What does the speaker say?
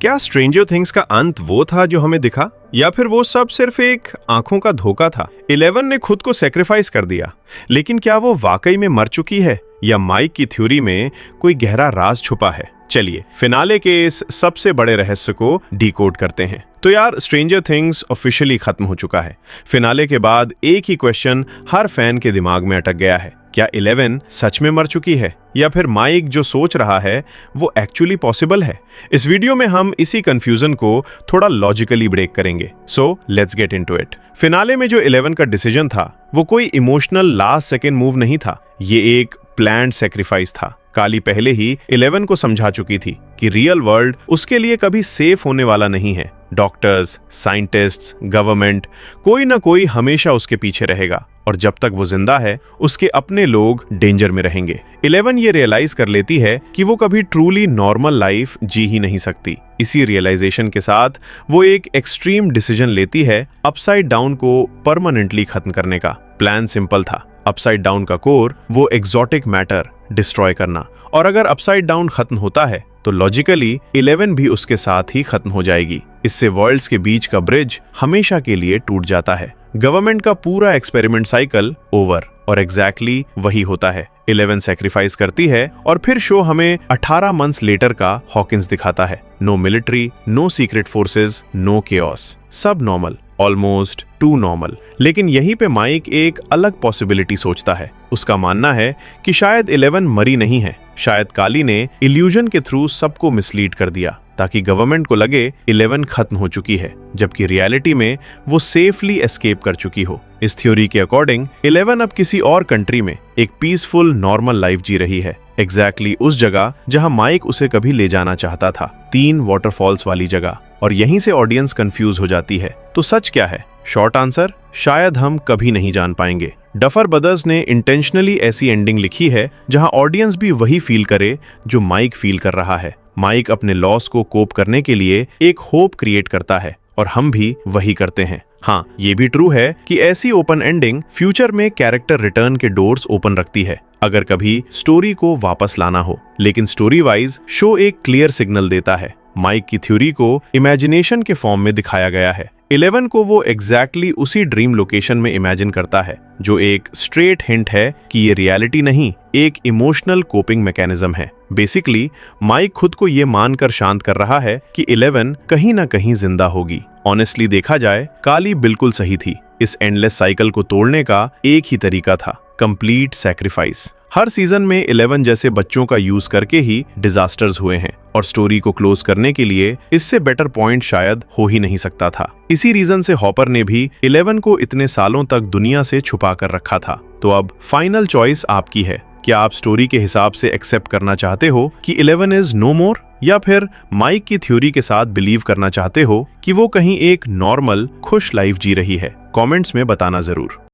क्या stranger things का अंत वो था जो हमें दिखा, या फिर वो सब सिर्फ एक आंखों का धोखा था? 11 ने खुद को सेक्रीफाइस कर दिया, लेकिन क्या वो वाकई में मर चुकी है, या माइक की थ्योरी में कोई गहरा राज छुपा है? चलिए फिनाले के इस सबसे बड़े रहस्य को डिकोड करते हैं। तो यार, स्ट्रेंजर थिंग्स ऑफिशियली खत्म हो चुका है। फिनाले के बाद एक ही क्वेश्चन हर फैन के दिमाग में अटक गया है, क्या 11 सच में मर चुकी है, या फिर माइक जो सोच रहा है वो एक्चुअली पॉसिबल है? इस वीडियो में हम इसी कंफ्यूजन को थोड़ा लॉजिकली ब्रेक करेंगे। So let's get into it. Finale में जो 11 का डिसीजन था वो कोई इमोशनल लास्ट सेकेंड मूव नहीं था, ये एक प्लान्ड सेक्रीफाइस था। काली पहले ही 11 को समझा चुकी थी कि रियल वर्ल्ड उसके लिए कभी सेफ होने वाला नहीं है। डॉक्टर्स, साइंटिस्ट्स, गवर्नमेंट, कोई ना कोई हमेशा उसके पीछे रहेगा, और जब तक वो जिंदा है उसके अपने लोग डेंजर में रहेंगे। 11 ये रियलाइज कर लेती है कि वो कभी ट्रूली नॉर्मल लाइफ जी ही नहीं सकती। इसी रियलाइजेशन के साथ वो एक एक्सट्रीम डिसीजन लेती है, अपसाइड डाउन को परमानेंटली खत्म करने का। प्लान सिंपल था, अपसाइड डाउन का कोर वो एग्जॉटिक मैटर डिस्ट्रॉय करना, और अगर अपसाइड डाउन खत्म होता है तो लॉजिकली 11 भी उसके साथ ही खत्म हो जाएगी। इससे वर्ल्ड्स के बीच का ब्रिज हमेशा के लिए टूट जाता है। गवर्नमेंट का पूरा एक्सपेरिमेंट साइकिल ओवर, और एग्जैक्टली वही होता है। 11 सैक्रिफाइस करती है, और फिर शो हमें 18 मंथ्स लेटर का हॉकिंस दिखाता है। No military, no secret forces, no chaos, सब नॉर्मल, ऑलमोस्ट टू नॉर्मल। लेकिन यहीं पे माइक एक अलग पॉसिबिलिटी सोचता है। उसका मानना है कि शायद 11 मरी नहीं है, शायद काली ने इल्यूजन के थ्रू सबको मिसलीड कर दिया ताकि गवर्नमेंट को लगे 11 खत्म हो चुकी है, जबकि रियलिटी में वो सेफली एस्केप कर चुकी हो। इस थ्योरी के अकॉर्डिंग 11 अब किसी और कंट्री में एक पीसफुल नॉर्मल लाइफ जी रही है, एग्जैक्टली उस जगह जहां माइक उसे कभी ले जाना चाहता था, 3 वाटरफॉल्स वाली जगह। और यहीं से ऑडियंस कंफ्यूज हो जाती है। तो सच क्या है? शॉर्ट आंसर, शायद हम कभी नहीं जान पाएंगे। डफर ब्रदर्स ने इंटेंशनली ऐसी एंडिंग लिखी है जहां ऑडियंस भी वही फील करे जो माइक फील कर रहा है। माइक अपने लॉस को कोप करने के लिए एक होप क्रिएट करता है, और हम भी वही करते हैं। हाँ, ये भी ट्रू है कि ऐसी ओपन एंडिंग फ्यूचर में कैरेक्टर रिटर्न के डोर्स ओपन रखती है, अगर कभी स्टोरी को वापस लाना हो। लेकिन स्टोरी वाइज शो एक क्लियर सिग्नल देता है। माइक की थ्योरी को इमेजिनेशन के फॉर्म में दिखाया गया है। 11 को वो एग्जैक्टली उसी ड्रीम लोकेशन में इमेजिन करता है, जो एक स्ट्रेट हिंट है कि ये रियलिटी नहीं, एक इमोशनल कोपिंग मैकेनिज्म है। बेसिकली माइक खुद को ये मानकर शांत कर रहा है कि 11 कहीं ना कहीं जिंदा होगी। ऑनेस्टली देखा जाए, काली बिल्कुल सही थी। इस एंडलेस साइकिल को तोड़ने का एक ही तरीका था, कंप्लीट सैक्रिफाइस। हर सीजन में 11 जैसे बच्चों का यूज करके ही डिजास्टर्स हुए हैं, और स्टोरी को क्लोज करने के लिए इससे बेटर पॉइंट शायद हो ही नहीं सकता था। इसी रीजन से हॉपर ने भी 11 को इतने सालों तक दुनिया से छुपा कर रखा था। तो अब फाइनल चॉइस आपकी है। क्या आप स्टोरी के हिसाब से एक्सेप्ट करना चाहते हो कि 11 इज नो मोर, या फिर माइक की थ्योरी के साथ बिलीव करना चाहते हो कि वो कहीं एक नॉर्मल खुश लाइफ जी रही है? कमेंट्स में बताना जरूर।